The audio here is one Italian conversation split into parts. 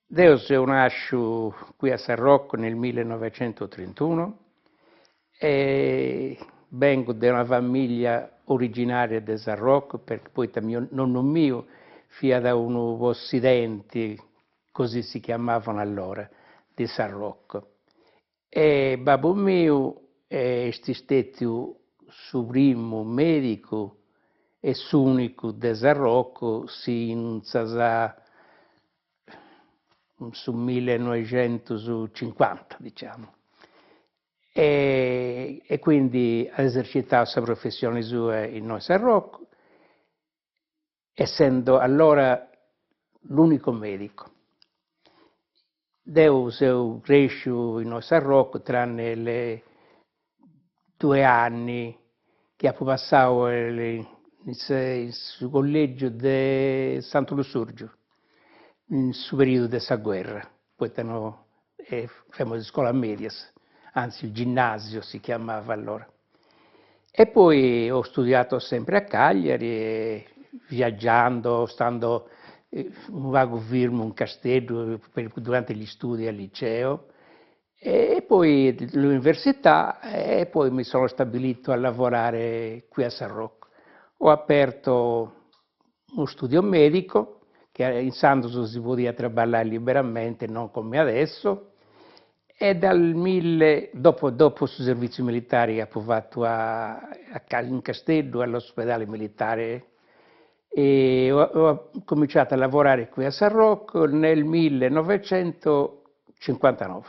Io nasco qui a San Rocco nel 1931 e vengo da una famiglia originaria di San Rocco, perché poi mio nonno mio fia da uno possidenti, così si chiamavano allora, di San Rocco. E babbo mio è stato su primo medico e su unico di San Rocco senza su 1950, diciamo. E quindi ha esercitato questa professione sua in San Rocco, essendo allora l'unico medico. Io sono cresciuto in San Rocco tranne le 2 anni che ho passato nel collegio di Santo Lussurgio, in sul periodo della guerra, poi facevamo scuola medias, anzi il ginnasio si chiamava allora. E poi ho studiato sempre a Cagliari, e viaggiando, stando un vago fermo in Castello durante gli studi al liceo, e poi l'università, e poi mi sono stabilito a lavorare qui a San Rocco. Ho aperto uno studio medico, che in Sandoso si poteva lavorare liberamente, non come adesso, e dopo il servizio militare che ho fatto in Castello, all'ospedale militare, e ho cominciato a lavorare qui a San Rocco nel 1959.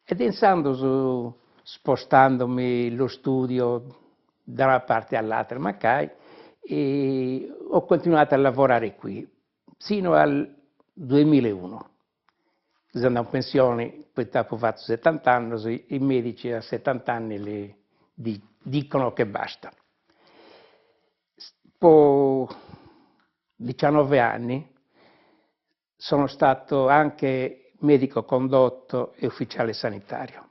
Ed in Sandoso, spostandomi lo studio da una parte all'altra, Maccai, e ho continuato a lavorare qui sino al 2001. Sono andato in pensione, poi ho fatto 70 anni, i medici a 70 anni dicono che basta. Dopo 19 anni sono stato anche medico condotto e ufficiale sanitario,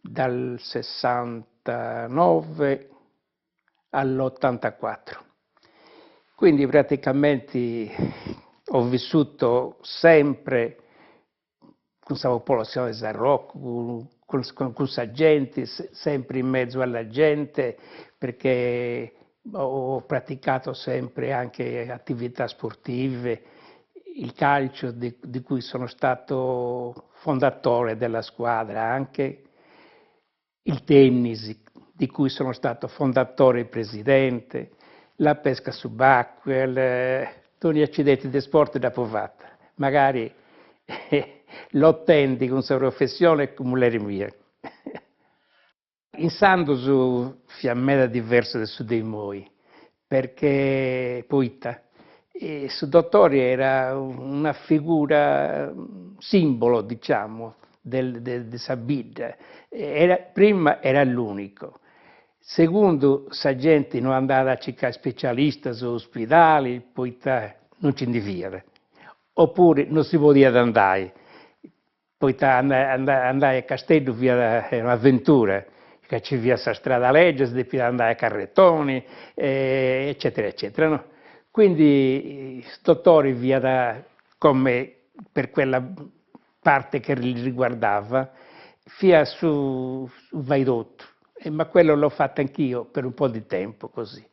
dal 69 all'84. Quindi praticamente ho vissuto sempre con la popolazione di San Rocco, con la gente, sempre in mezzo alla gente, perché ho praticato sempre anche attività sportive, il calcio di cui sono stato fondatore della squadra anche, il tennis di cui sono stato fondatore e presidente, la pesca subacquea, tutti gli accidenti di sport da fatta. Magari lo tenti con questa professione come le mie. In Sandosu fiammera diversa da su dei moi, perché poita, su dottore era una figura simbolo, diciamo, di Sabida. Prima era l'unico. Secondo, sa gente non andava a cercare specialisti su ospedali, poita non ci indiviava. Oppure non si poteva andare. Poi andai a Castello via un'avventura, che ci via questa strada legge, si deve andare a carrettoni, eccetera, eccetera. No? Quindi, dottori come per quella parte che li riguardava, via su Vaidotto, ma quello l'ho fatto anch'io per un po' di tempo così.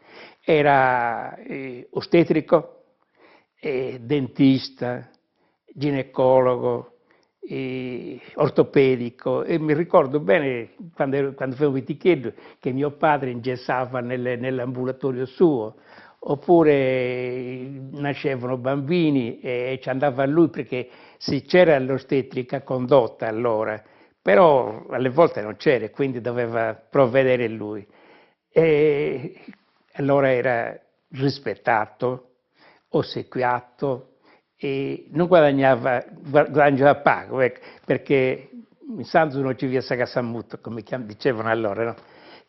Era ostetrico, dentista, ginecologo, ortopedico, e mi ricordo bene quando facevo il tichetto che mio padre ingessava nell'ambulatorio suo, oppure nascevano bambini e ci andava lui perché sì, c'era l'ostetrica condotta allora, però alle volte non c'era, quindi doveva provvedere lui. E allora era rispettato, ossequiato, e non guadagnava poco, ecco, perché in Sanzo non ci via Sagasamutto, come dicevano allora, no?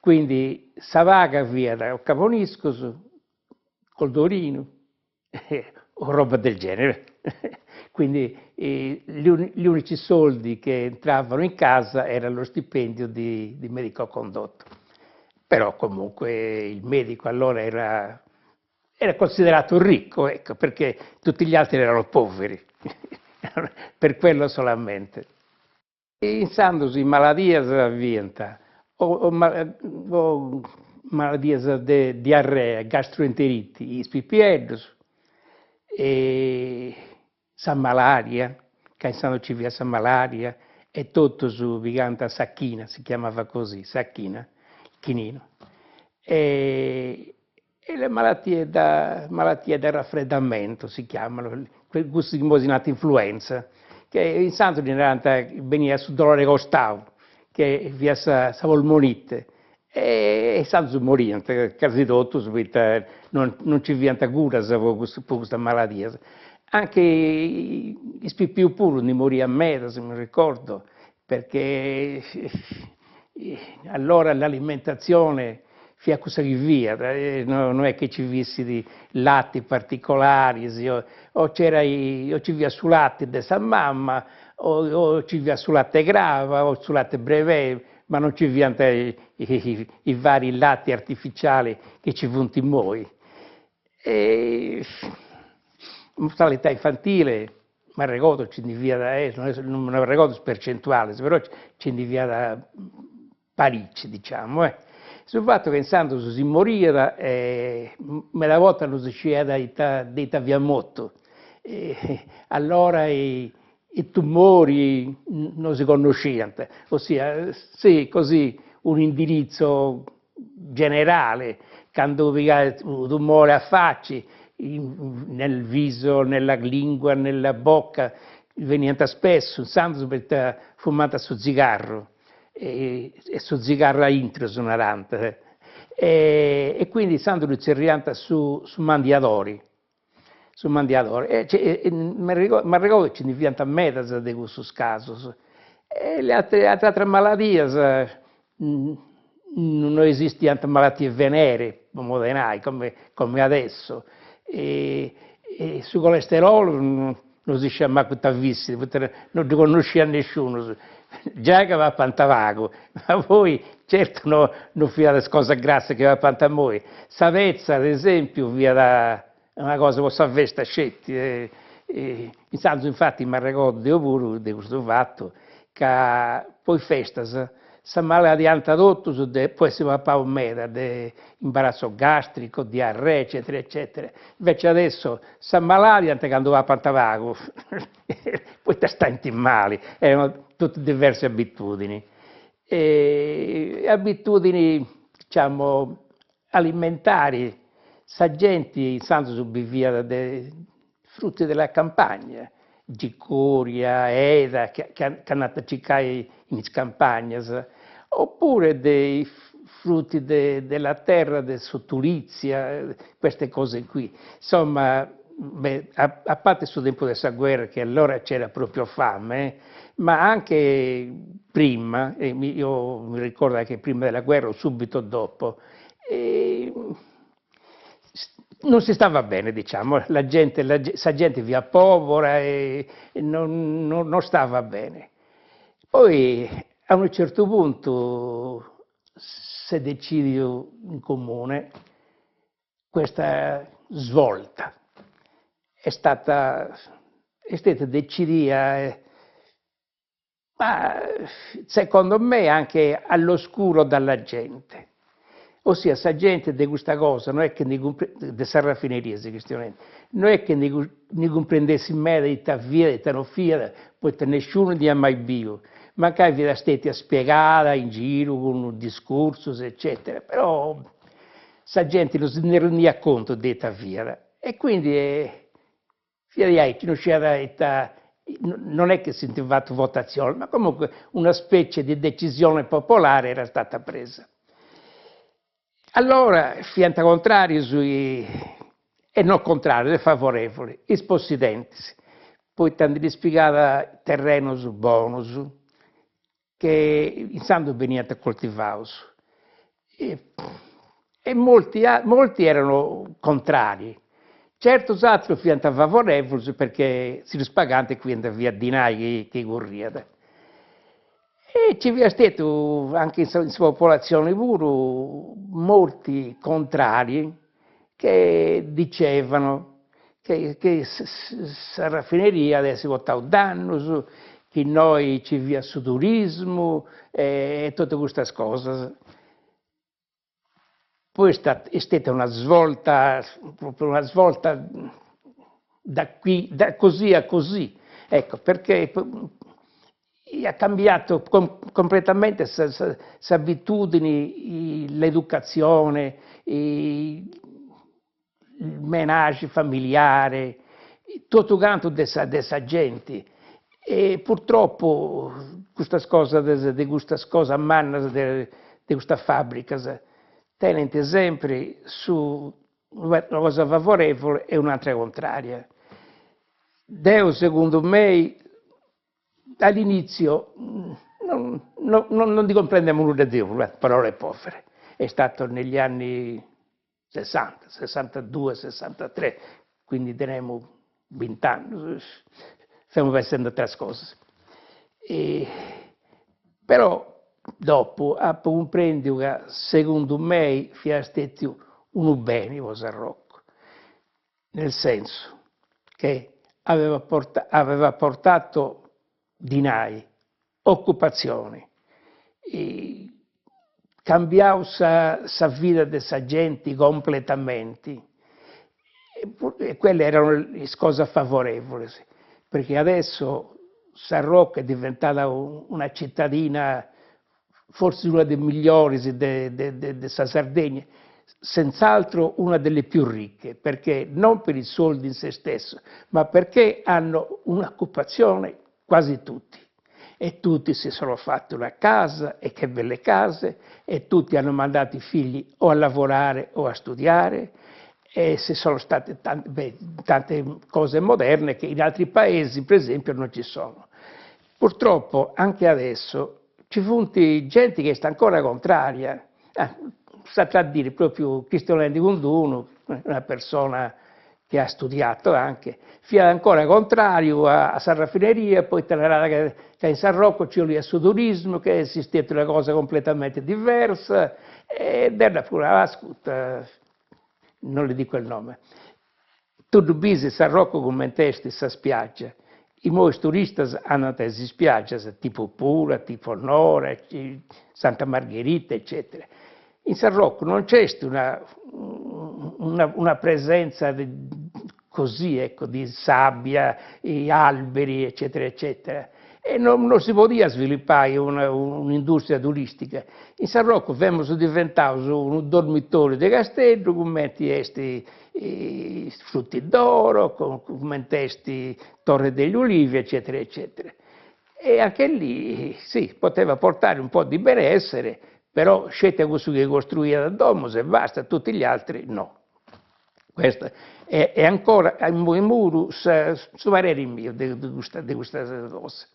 Quindi Savaga via da Caponisco col Dorino o roba del genere. Quindi gli unici soldi che entravano in casa era lo stipendio di medico condotto. Però comunque il medico allora era considerato ricco, ecco, perché tutti gli altri erano poveri. per quello solamente. In Santos maladies avienta, o maladies de diarrea, gastroenterite, is pipieddos, e sa malaria, che in Santos ci via sa malaria, e tutto su viganta Sacchina, si chiamava così, Sacchina, chinino. E le malattie da raffreddamento si chiamano, questi immosinati influenza, che in Santo veniva su dolore costavo, che via sa polmonite, e Santo morì, quasi tutto, non ci via cura per questa malattia. Anche i più pure ne morì a me, se mi ricordo, perché allora l'alimentazione fia cosa che via, non è che ci vissi di latti particolari, o ci via su latte di sa mamma, o ci via su latte grava, o su latte breve, ma non ci via i vari latti artificiali che ci vunti noi. E mortalità infantile, ma ricordo ci via non me ne ricordo percentuale, però ci via da Parigi, diciamo. Sul fatto che in Santos si moriva, me la volta non si sceva di via motto, allora i tumori non si conoscevano, ossia sì, così un indirizzo generale, quando un tumore a faccia, nel viso, nella lingua, nella bocca, veniva spesso, in Santos perché fumata su zigarro, e su zigarra intro su una ranta, e quindi Santos ci rianta su mandiadori. Su mandiadori. Mi ricordo che ci ne vianta metas di questi casi. E le altre malattie, non esistono malattie venere, come adesso. E su colesterolo non si chiama questa vissi, non ti conosce nessuno. Già che va a Pantavago, ma voi certo non fate le cose grasse che va a Pantamoi. Savezza, ad esempio, via da una cosa che si veste scetti. Intanto, infatti, mi ricordo pure di questo fatto, che poi festas, sa maladia antadotto, poi si va a paumera, di imbarazzo gastrico, diarrea, eccetera, eccetera. Invece adesso, sa maladia quando va a Pantavago, poi ti stanti male, erano tutte diverse abitudini. Abitudini, diciamo, alimentari, sa gente in Santo subivia dei frutti della campagna, gicoria, eda, che hanno ciccai in campagna, oppure dei frutti della terra, del sottulizia, queste cose qui. Insomma, a parte sul tempo della guerra, che allora c'era proprio fame, ma anche prima, io mi ricordo che prima della guerra o subito dopo, non si stava bene, diciamo, la gente via povera e non stava bene. Poi a un certo punto si decide in comune questa svolta. È stata decisa, ma secondo me anche all'oscuro dalla gente. Ossia, sa gente di questa cosa non è che di sa raffineria, non è che ne comprendessi mai di ta via, di ta non fia, poi nessuno di ha mai visto, ma che vi era stata spiegata in giro con discorsi, eccetera, però sa gente non se ne rendeva conto di ta via, e quindi non è che si è fatta votazione, ma comunque una specie di decisione popolare era stata presa. Allora, fianta contrari e non contrari, favorevoli, i possidenti. Poi tanto di spiegare terrenos bonus, che in Santo veniva coltivato. E molti erano contrari. Certo, altri fianta favorevoli perché si rispagante quindi via dinai che corriede. E ci vi è stato anche in popolazione pure molti contrari che dicevano che la raffineria adesso porta danno, che noi ci via su turismo e tutte queste cose. Poi è stata una svolta, proprio una svolta da così a così, ecco, perché ha cambiato completamente le abitudini, l'educazione, il menage familiare, tutto quanto dessa gente. E purtroppo questa cosa, di questa cosa manna di questa fabbrica, tenete sempre su una cosa favorevole e un'altra contraria. Deo, secondo me, all'inizio non ti comprendiamo nulla di Dio, parole povere. È stato negli anni 60, 62, 63, quindi teniamo 20 anni, stiamo facendo altre cose. Però dopo compreso che secondo me sia stato un bene Rocco, nel senso che aveva portato dinai, occupazione, cambiato la vita della gente completamente. E quelle erano le cose favorevoli, perché adesso San Rocco è diventata una cittadina, forse una delle migliori della Sardegna, senz'altro una delle più ricche, perché non per i soldi in se stesso, ma perché hanno un'occupazione quasi tutti. E tutti si sono fatti una casa, e che belle case, e tutti hanno mandato i figli o a lavorare o a studiare, e ci sono state tante cose moderne che in altri paesi, per esempio, non ci sono. Purtroppo anche adesso ci sono gente che sta ancora contraria. Sta a dire proprio Cristiano Lendi Conduno, una persona che ha studiato anche, sia ancora contrario a San Raffineria, poi tornerà che in San Rocco c'è lì il suo turismo, che esiste una cosa completamente diversa, e della pure, ascolta, non le dico il nome. Tu bisi San Rocco come testi sa spiaggia. I molti turisti hanno andato spiagge, tipo Pura, tipo Nora, Santa Margherita, eccetera. In San Rocco non c'è una presenza così, ecco, di sabbia, alberi, eccetera, eccetera. E non si poteva sviluppare un'industria turistica. In San Rocco siamo diventati un dormitorio di castello, come questi frutti d'oro, come questi Torre degli Ulivi, eccetera, eccetera. E anche lì, sì, poteva portare un po' di benessere, però scelta questo che costruiva da Domus e basta, tutti gli altri no. Questo è ancora il muro su parere mio di questa cosa.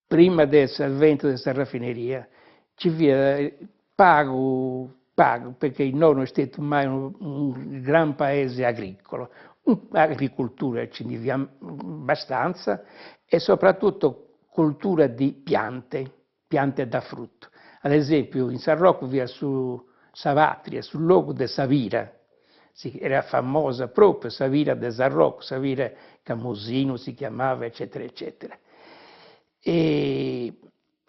Prima dell'avvento di questa raffineria ci via pago, perché il nonno è stato mai un gran paese agricolo, agricoltura ci via abbastanza e soprattutto cultura di piante da frutto. Ad esempio in San Rocco via su Savatria, sul luogo di Savira, era famosa proprio Savira de San Rocco, Savira Camosino si chiamava, eccetera, eccetera. E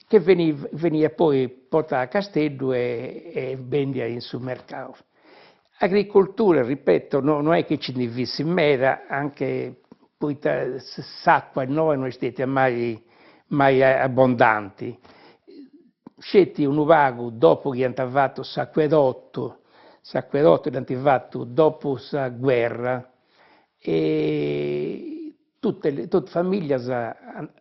che veniva poi portata a Castello e vendita in sul mercato. Agricoltura, ripeto, non è che ci ne vissi in mera, anche poi l'acqua noi non è stata mai abbondanti. Scetti un vago dopo che hanno fatto l'acquedotto è fatto dopo la guerra, e tutte le famiglie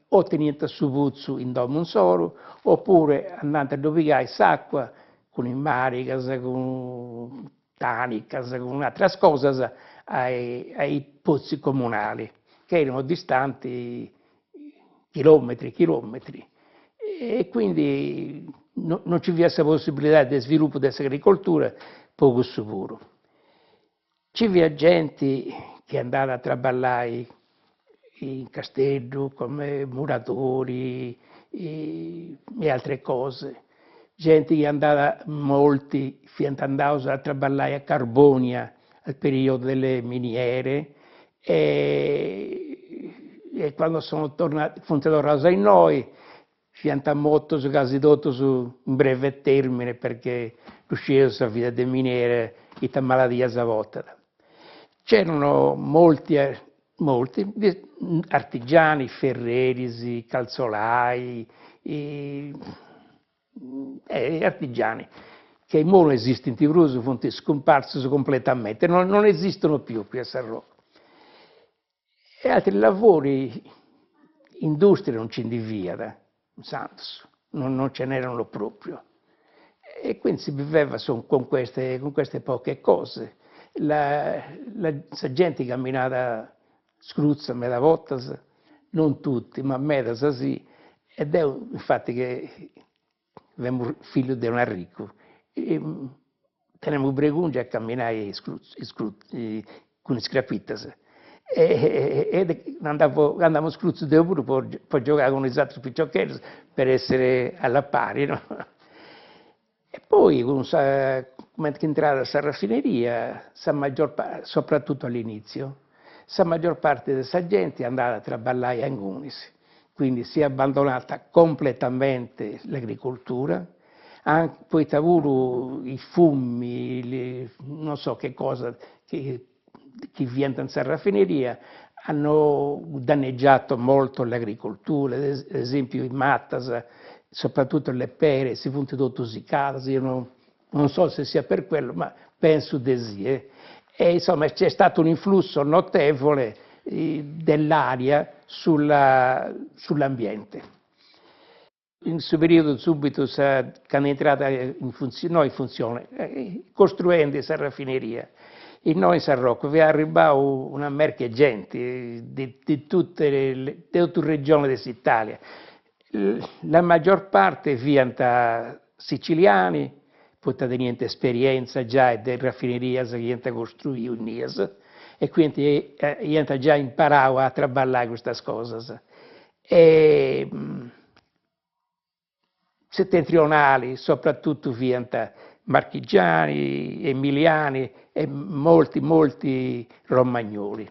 o tenendo su Vuzzu in Domonsoro, oppure andando a dovigare l'acqua con i maricas, con tanicas, con altre cose ai pozzi comunali, che erano distanti chilometri. E quindi non ci vi possibilità di sviluppo dell'agricoltura poco sicuro. Ci vi gente che andava a lavorare in castello come muratori e altre cose, gente che andava molti andavano a lavorare a Carbonia, al periodo delle miniere, e quando sono tornati, tornati in noi, fianta molto quasi dopo su un breve termine, perché l'uscita della vita delle miniere e la malattia savotta. C'erano molti artigiani, ferreri, calzolai, artigiani, che non esistono in Abruzzo, sono scomparsi completamente, non esistono più qui a San Rocco. E altri lavori, industrie non ci indivia, Santos, non ce n'erano proprio. E quindi si viveva con queste poche cose. La gente camminava scruzza, meda voltas, non tutti, ma meda sì, ed è infatti che abbiamo figlio di un ricco. Teniamo bregungi a camminare con scrapittas. E andavamo scruzzi di pure per giocare con gli altri picciochetti per essere alla pari, no? E poi, come è entrata questa raffineria, soprattutto all'inizio, la maggior parte della gente è andata a lavorare in Unis, quindi si è abbandonata completamente l'agricoltura, poi avuto i fumi, non so che cosa, che viene in raffineria, hanno danneggiato molto l'agricoltura, ad esempio i mattas, soprattutto le pere, si sono tutte usicate, io non so se sia per quello, ma penso di sì. E insomma c'è stato un influsso notevole dell'aria sull'ambiente. In questo periodo subito che è entrata in funzione, costruendo questa raffineria. E noi in San Rocco vi è arrivata una merche gente di tutte le regioni dell'Italia. La maggior parte viene siciliani, poi da niente esperienza già di raffineria che viene costruita in Nies, e quindi viene già imparato a lavorare queste cose. E settentrionali, soprattutto viene marchigiani, emiliani e molti romagnoli.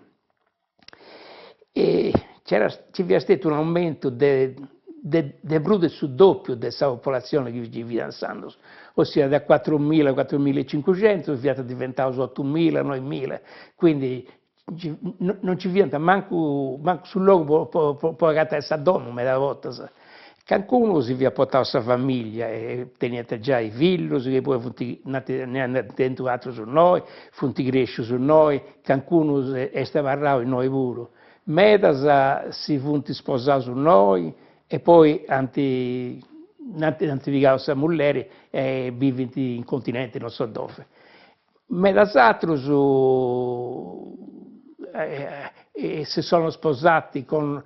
E ci vi è stato un aumento brutto sul doppio della popolazione che vive a Santos, ossia da 4.000 a 4.500 è diventato 8.000, 9.000, quindi non ci viene manco sul luogo può pagare questa donna, me la volta. Qualcuno si via portato la famiglia e tenete già i figli, che poi ne hanno dentro altro su noi, funti cresci su noi, qualcuno è stato in noi pure. Medas si funti sposati su noi e poi anti vigao mulleri e vivi in continenti non so dove. Medas altri si sono sposati con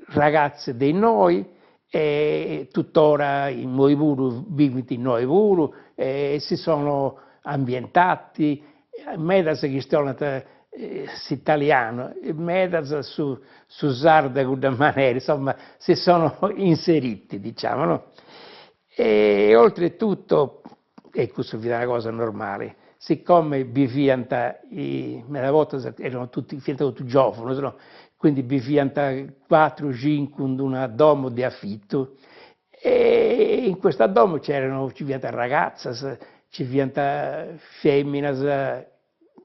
ragazze dei noi, e tuttora in Noivuru, vivono in Noivuru, si sono ambientati, medas che sono italiano, medas su sarda in una maniera, insomma, si sono inseriti, diciamo, no? E oltretutto, e questa è una cosa normale, siccome viviamo, una volta erano tutti giovani, no? Quindi viviamo 4-5 in una domo di affitto, e in questa domo ci viviano ragazze, ci viviano femmine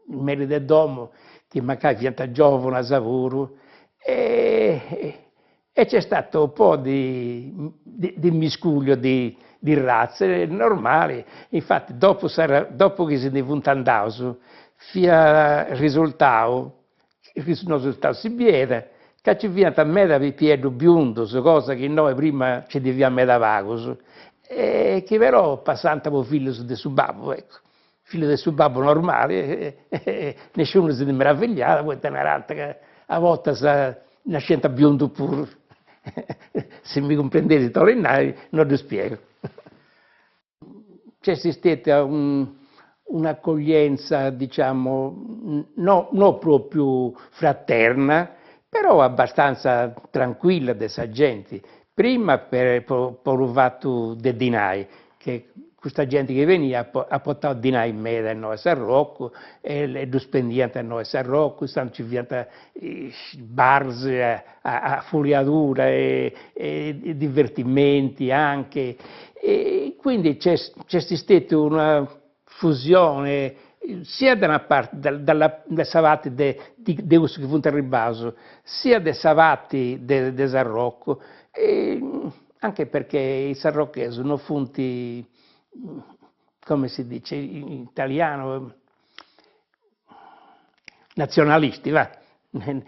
in mezzo del domo, che magari viviano giovani a lavoro, e c'è stato un po' di miscuglio di razze normali. Infatti dopo che si è andato, il risultato si vede che ci viene a me da piedi biondo, cosa che noi prima ci deviamo da vagos, e che però passando figlio di suo babbo, ecco, figlio del suo babbo normale, nessuno si meravigliava, poi tenere che a volte nascente biondo pure. Se mi comprendete, non lo spiego. C'è stata un'accoglienza, diciamo, non proprio fraterna, però abbastanza tranquilla dei gente. Prima per il fatto dei dinai, che questa gente che veniva ha portato di là in meda a noi a San Rocco, e lo spendiente a noi a San Rocco, stanno ci bars a furiatura e divertimenti anche. E quindi c'è stata una fusione sia da una parte dalla savati di uso che funta ribaso, sia dei savati de San Rocco, anche perché i sarrocchesi sono funti, come si dice in italiano, nazionalisti, va,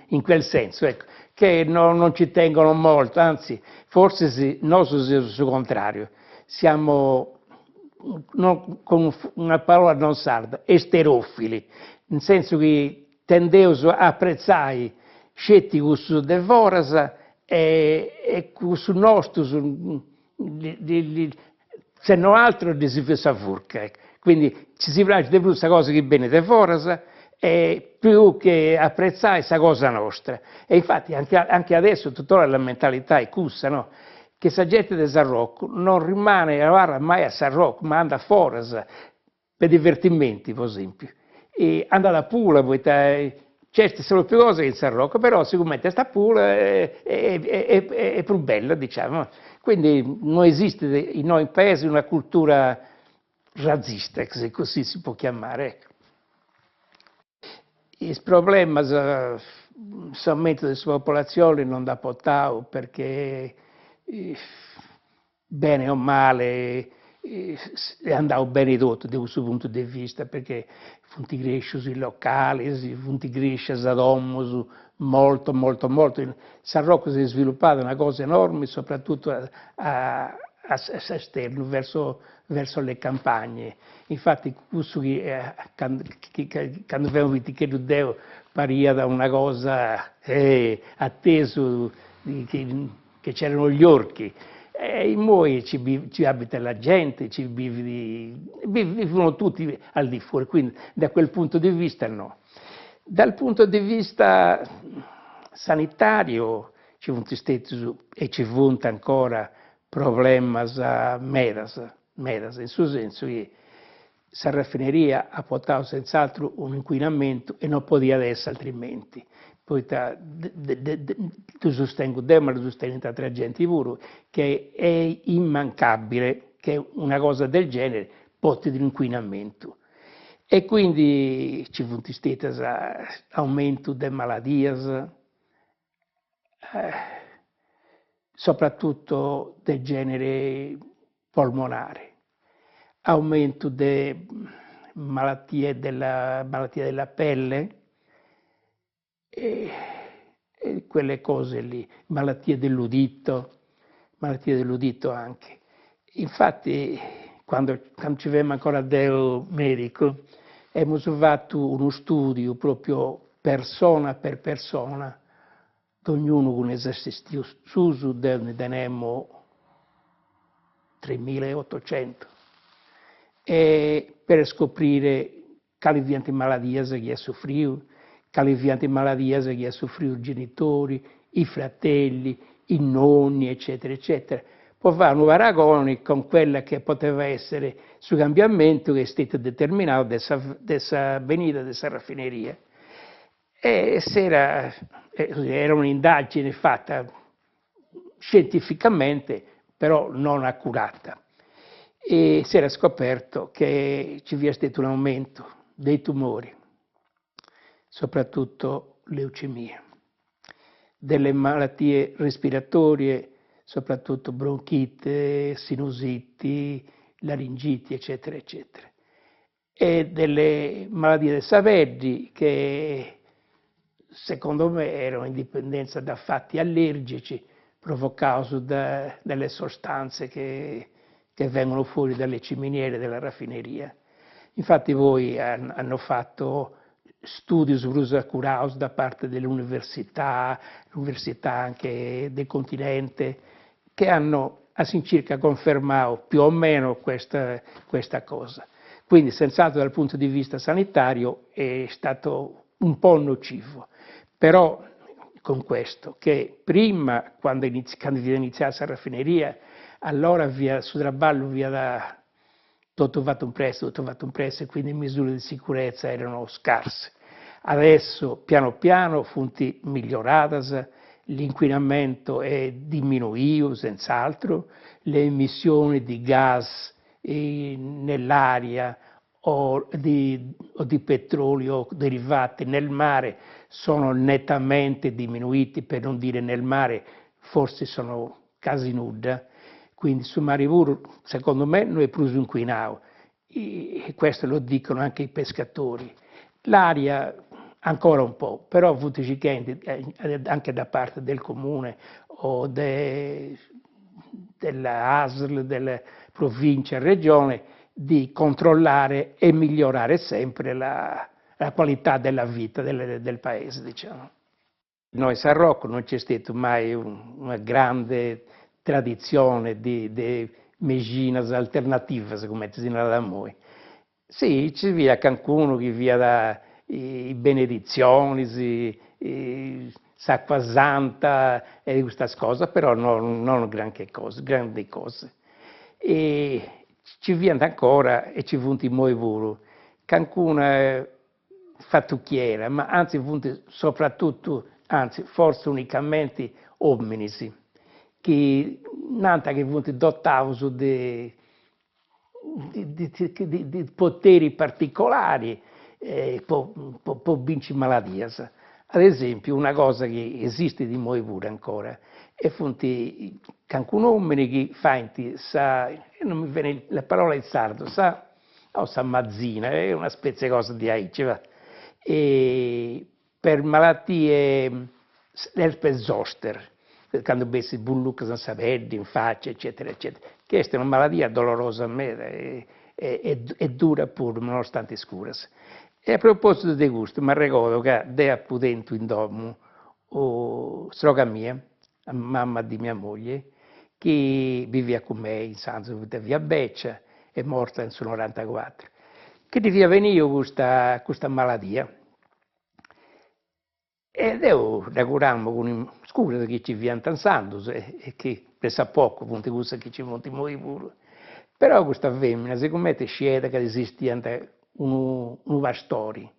in quel senso, ecco, che non ci tengono molto, anzi, forse noi siamo sul contrario, siamo, con una parola non sarda, esterofili, nel senso che tendeus a apprezzare scetti su de foras e su nostro, se non altro si fa furca. Ecco. Quindi ci si piace di più questa cosa che viene de foras e più che apprezzare questa cosa nostra. E infatti anche adesso tuttora la mentalità è cussa, no? Che questa gente di San Rocco non rimane mai a San Rocco, ma anda fuori per divertimenti, per esempio. E anda alla Pula, certe sono più cose che in San Rocco, però sicuramente sta Pula è più bella, diciamo. Quindi non esiste in noi paesi una cultura razzista, se così si può chiamare. Ecco. Il problema dell'aumento della popolazione non da portare perché bene o male è andato bene tutto da questo punto di vista, perché funti cresciuti locali, funti cresciuti ad homo, molto. San Rocco si è sviluppata una cosa enorme, soprattutto a esterno, verso le campagne. Infatti, quando abbiamo visto che Deo paria da una cosa atteso che c'erano gli orchi. In Moi ci abita la gente, vivono tutti al di fuori, quindi da quel punto di vista no. Dal punto di vista sanitario ci sono stati e ci sono ancora problemi medas, in questo senso che la raffineria ha portato senz'altro un inquinamento e non poteva essere altrimenti. Poi tu sostengo, ma lo sostengo tra agenti pure, che è immancabile che una cosa del genere porti all'inquinamento. E quindi ci sono stati aumento delle malattie, soprattutto del genere polmonare, aumento delle malattie della pelle e quelle cose lì, malattie dell'udito anche. Infatti, quando ci avevamo ancora del medico, abbiamo fatto uno studio proprio persona per persona, ognuno con esercizio su ne teniamo 3.800, e per scoprire quali malattie che ha soffrito, quali malattie che ha soffrito i genitori, i fratelli, i nonni, eccetera, eccetera. Può fare un paragone con quella che poteva essere sul cambiamento che è stato determinato dalla venuta della raffineria. E era un'indagine fatta scientificamente, però non accurata. E si era scoperto che ci vi stato un aumento dei tumori, soprattutto leucemia, delle malattie respiratorie, soprattutto bronchite, sinusiti, laringiti, eccetera, eccetera, e delle malattie dei Saverdi che secondo me erano in dipendenza da fatti allergici provocati dalle sostanze che vengono fuori dalle ciminiere della raffineria. Infatti voi hanno fatto studi sull'uso accurato da parte delle università anche del continente, che hanno all'incirca confermato più o meno questa cosa. Quindi senz'altro dal punto di vista sanitario è stato un po' nocivo, però con questo, che prima, quando viene iniziata la raffineria, allora via su Traballo, via tutto fatto un presto, e quindi le misure di sicurezza erano scarse. Adesso, piano piano, funti miglioradas, l'inquinamento è diminuito, senz'altro, le emissioni di gas nell'aria o di petrolio derivati nel mare sono nettamente diminuiti, per non dire nel mare forse sono quasi nulla. Quindi su Marivuru, secondo me, non è più inquinato, e questo lo dicono anche i pescatori. L'aria ancora un po', però avuto anche da parte del comune o della ASL, delle province e regione, di controllare e migliorare sempre la qualità della vita del paese, diciamo. Noi a San Rocco non c'è stata mai una grande tradizione di medicinas alternativas, come si dice da noi. Sì, ci via qualcuno che via da i benedizioni, s'acqua santa e queste cose, però non grandi cose. E ci viene ancora, e ci vunti moi vuru, qualcuna fattucchiera, ma anzi vunti soprattutto, anzi forse unicamente uomini, che nanta che vunti dotato di poteri particolari per vincere malattie. Ad esempio, una cosa che esiste di moi pure ancora, è funti qualcun uomini che fanti non mi viene la parola in sardo, sa mazzina, è una specie di cosa di aici, va. E per malattie l'herpes zoster, quando bessi bullucas in saveddi, in faccia, eccetera, eccetera. Questa è una malattia dolorosa a me e dura pure, nonostante scuras. E a proposito di gusto, mi ricordo che dea pudento in domo stroga mia, la mamma di mia moglie, che viveva con me in Sanzo da via Beccia, è morta nel 94, che devia venire questa malattia. Ed io lavoravo con scusa che ci viene pensando, e che pensa poco, appunto, questo che ci monti noi pure. Però questa femmina, siccome è scelta che esisteva una storia,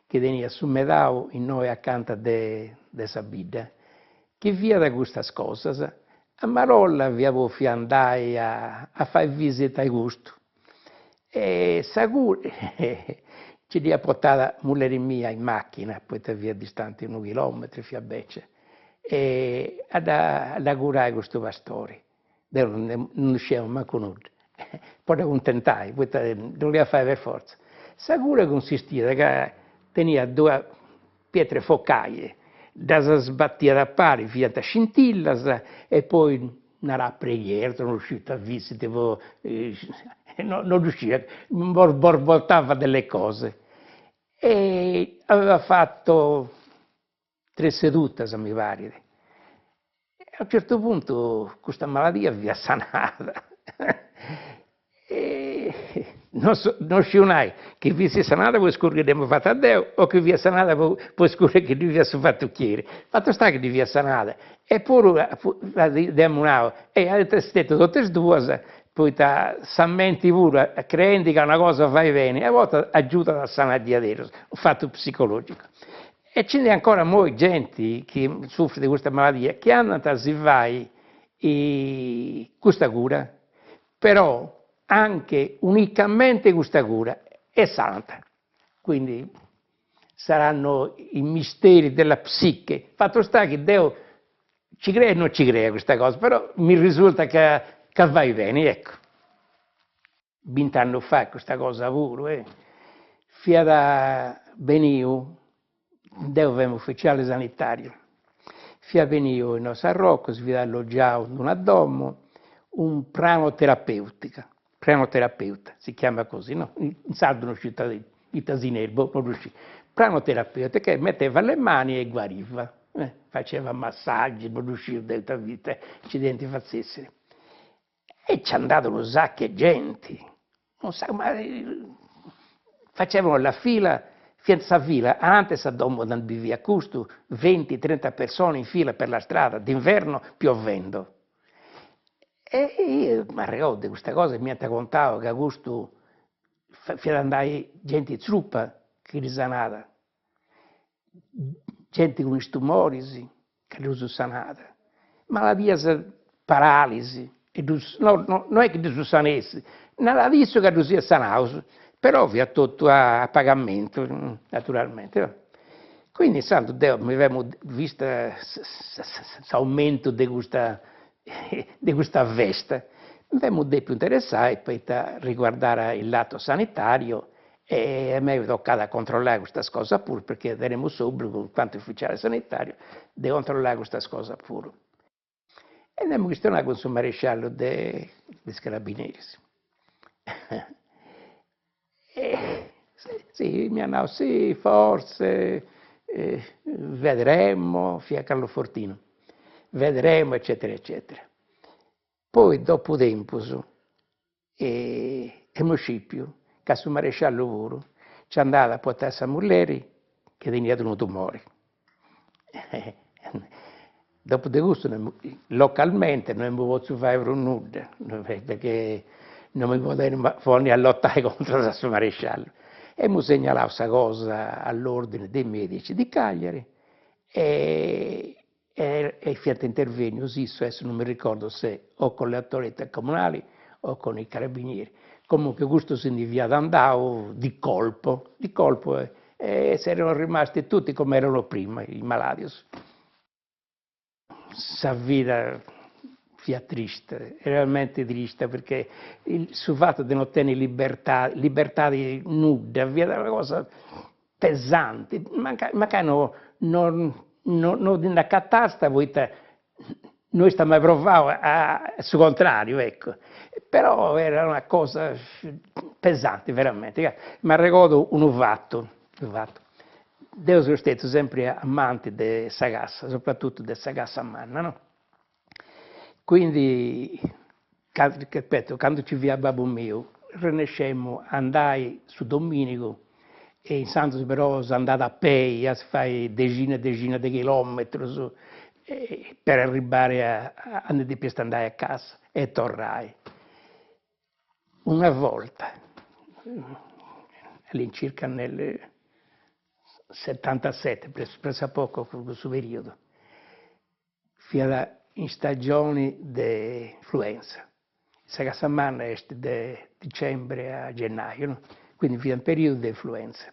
che veniva su medao in noi accanto de Sabida, che via da queste cose, a Marolla vi avevo andai a fare visita a gusto. E ci dia portata muller mia in macchina, poi via distante 1 chilometro, fia Becce, e ad curare questo pastore. Non riusciamo manco nulla. Poi accontentai, poi doveva fare per forza. Sa cura consisteva che tenia 2 pietre focaie, da sbattia da pari, via da scintillas, e poi una preghiera, non riuscito a visite, non riusciva, borbottava delle cose. E aveva fatto 3 sedute, se mi pare. E a un certo punto questa malattia via sanata. E non sciunai che vi sia sanata poi scorre che abbiamo fatto a Dio, o che via sanata poi scorre che lui via su fattucchiere. Fatto sta che di via sanata. E pure abbiamo un'aula, e avete stetto tutte e due, poi s'ammenti pure, credendo che una cosa vai bene, e a volte aiuta a sanare di adero, un fatto psicologico. E ce n'è ancora molta gente che soffre di questa malattia, che hanno a si vai questa cura, però anche unicamente questa cura è santa. Quindi saranno i misteri della psiche. Fatto sta che Dio ci crede o non ci crede questa cosa, però mi risulta che vai bene, ecco. 20 anni fa questa cosa pure, fia da Benio, Dio è un ufficiale sanitario, fia Benio in San Rocco, si vede alloggiato in una domo, un pranoterapeuta, si chiama così, no? In sardo non uscita di Tasinerbo, non uscì. Pranoterapeuta che metteva le mani e guariva, faceva massaggi, non usciva della vita, accidenti fazzesseri. E ci hanno dato un sacco di gente, non sa, ma facevano la fila, senza fila, antes a domo non vivia custo, 20-30 persone in fila per la strada, d'inverno piovendo. E io mi ricordo di questa cosa, mi ha raccontato che Augusto andare gente in truppa che risanata, gente con i tumori che li sanata, malattie, paralisi, non è che li sanesse, non ha visto che li sia sanato, però vi ha tutto a pagamento, naturalmente. Quindi, santo Dio, mi abbiamo visto questo aumento di questa veste, mi abbiamo più interessati per riguardare il lato sanitario e a me è toccato controllare questa cosa pure, perché daremo subito, in quanto ufficiale sanitario, di controllare questa cosa pure. E abbiamo questionato con il maresciallo dei carabinieri. Sì, mi hanno detto, sì, forse, vedremo, via Carlo Fortino, vedremo, eccetera, eccetera. Poi, dopo tempo, e Moscipio, che sul maresciallo Lavoro, ci è andato a portare a Mulleri, che veniva da un tumore. Dopo di questo, localmente non abbiamo potuto fare nulla, perché non mi potevano fornire a lottare contro il maresciallo. E mi segnalavo questa cosa all'ordine dei medici di Cagliari e fatto intervenire così, adesso non mi ricordo se o con le autorità comunali o con i carabinieri. Comunque questo se ne via andavo di colpo e si erano rimasti tutti come erano prima, i malati. Sa vita sia triste, realmente triste, perché il fatto di non tenere libertà di nuda, via una cosa pesante, ma che non accattare noi stiamo a provare sul contrario, ecco. Però era una cosa pesante, veramente. Mi ricordo un fatto. Io sono stato sempre amante di Sagassa, soprattutto di Sagassa Manna, no? Quindi, ripeto, quando ci via babbo mio, rinescemmo, andai su Dominico e in Santo Sperosa andate a piedi, a fare decine e decine di chilometri per arrivare a andare a casa e tornai. Una volta, all'incirca nel 77, presso a poco questo periodo, era in stagione di influenza. Sagasamanna è da dicembre a gennaio, no? Quindi era un periodo di influenza.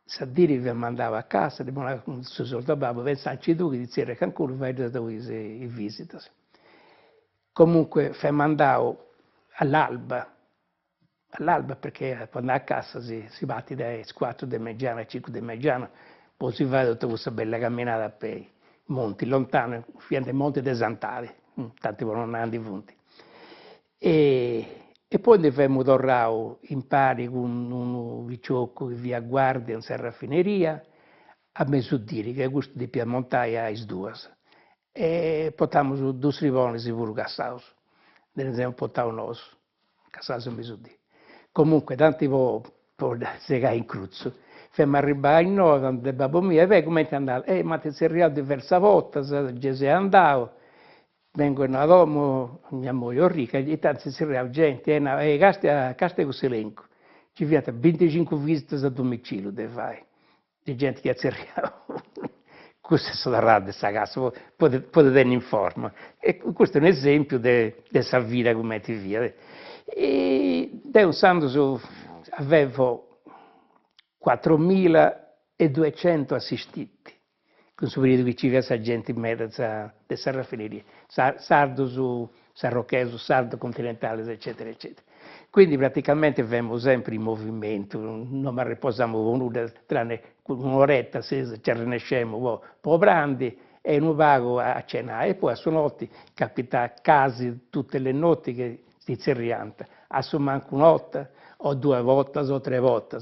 Sadiri vi mandava a casa, il suo soldato babbo, pensanci tu che diceva che ancora vai da dove in visita. Comunque, fi mandavo all'alba perché quando a casa si parte dalle 4 del mezzogiorno alle 5 del mezzogiorno, poi si fa tutta questa bella camminata a piedi, monti lontano, fianco ai monti dei Sant'Ali, tanti non hanno di punti. E poi ne abbiamo tornato in pari con un vicciocco che via guardia in raffineria, a Mesudiri, che è questo di Piemontaia a Isduas. E portiamo su 2 rivoni si pure cassaus, ne abbiamo portato noi, cassaus a Mesudiri. Comunque, tanti per segare in cruzzo. Femmo arrivare in noi, quando il babbo mio, e come è andato? Ma ti sei arrivato diverse volte, già sei andato, vengono a domo, mia moglie ricca, e tanti si arriva gente, casta questo elenco. Ci viene 25 visite a domicilio, di gente che si arriva. Questa è stata rara questa casa, potete tenere in forma. E questo è un esempio di questa vita come ti via. E da un santo avevo 4.200 assistiti, con su periodo che ci fosse gente in mezzo a questa raffineria, sardo sarrocheso, sardo continentale, eccetera, eccetera. Quindi praticamente avevamo sempre in movimento, non mi riposiamo nulla, tranne un'oretta se ci rinescemmo, poi prandi e non vago a cenare, e poi a notte capita quasi tutte le notti che si rianta, a su manco un'otta, o 2 volte o 3 volte.